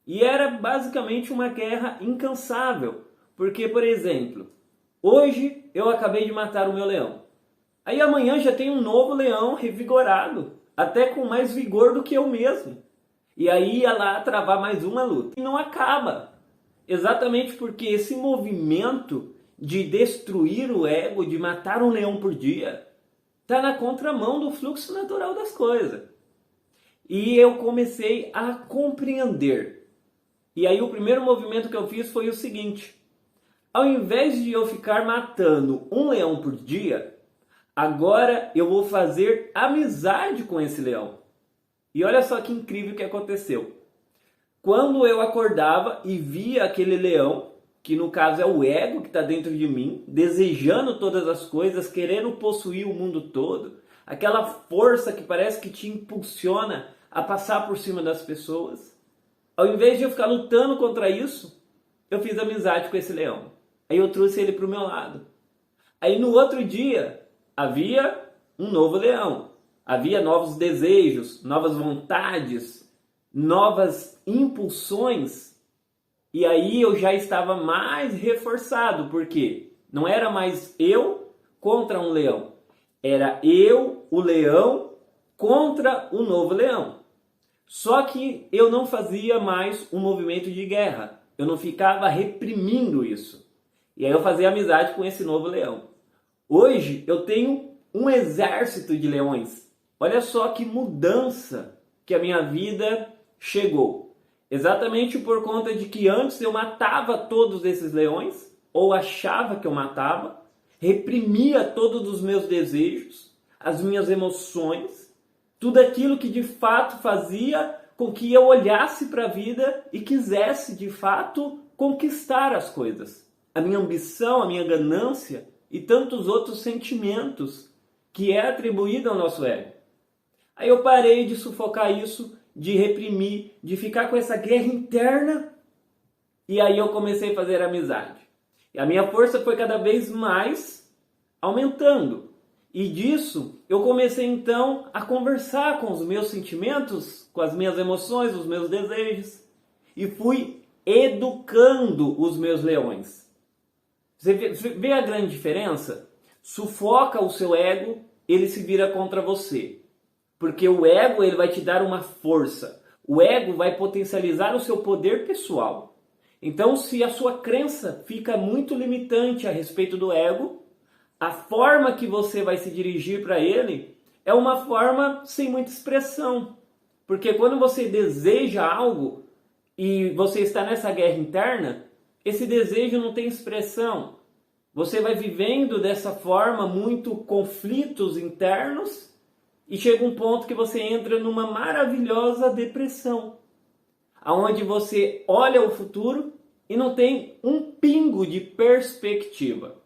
E era basicamente uma guerra incansável. Porque, por exemplo, hoje eu acabei de matar o meu leão. Aí amanhã já tem um novo leão revigorado, até com mais vigor do que eu mesmo. E aí ia lá travar mais uma luta. E não acaba. Exatamente porque esse movimento de destruir o ego, de matar um leão por dia, está na contramão do fluxo natural das coisas. E eu comecei a compreender. E aí o primeiro movimento que eu fiz foi o seguinte: ao invés de eu ficar matando um leão por dia, agora eu vou fazer amizade com esse leão. E olha só que incrível que aconteceu. Quando eu acordava e via aquele leão, que no caso é o ego que está dentro de mim, desejando todas as coisas, querendo possuir o mundo todo, aquela força que parece que te impulsiona a passar por cima das pessoas, ao invés de eu ficar lutando contra isso, eu fiz amizade com esse leão. Aí eu trouxe ele para o meu lado. Aí no outro dia, havia um novo leão. Havia novos desejos, novas vontades, novas impulsões. E aí eu já estava mais reforçado, porque não era mais eu contra um leão. Era eu, o leão, contra o novo leão. Só que eu não fazia mais um movimento de guerra. Eu não ficava reprimindo isso. E aí eu fazia amizade com esse novo leão. Hoje eu tenho um exército de leões. Olha só que mudança que a minha vida chegou. Exatamente por conta de que antes eu matava todos esses leões, ou achava que eu matava, reprimia todos os meus desejos, as minhas emoções, tudo aquilo que de fato fazia com que eu olhasse para a vida e quisesse de fato conquistar as coisas. A minha ambição, a minha ganância e tantos outros sentimentos que é atribuído ao nosso ego. Aí eu parei de sufocar isso, de reprimir, de ficar com essa guerra interna, e aí eu comecei a fazer amizade. E a minha força foi cada vez mais aumentando. E disso eu comecei então a conversar com os meus sentimentos, com as minhas emoções, os meus desejos, e fui educando os meus leões. Você vê a grande diferença? Sufoca o seu ego, ele se vira contra você. Porque o ego ele vai te dar uma força. O ego vai potencializar o seu poder pessoal. Então, se a sua crença fica muito limitante a respeito do ego, a forma que você vai se dirigir para ele é uma forma sem muita expressão. Porque quando você deseja algo e você está nessa guerra interna, esse desejo não tem expressão. Você vai vivendo dessa forma muito conflitos internos e chega um ponto que você entra numa maravilhosa depressão, aonde você olha o futuro e não tem um pingo de perspectiva.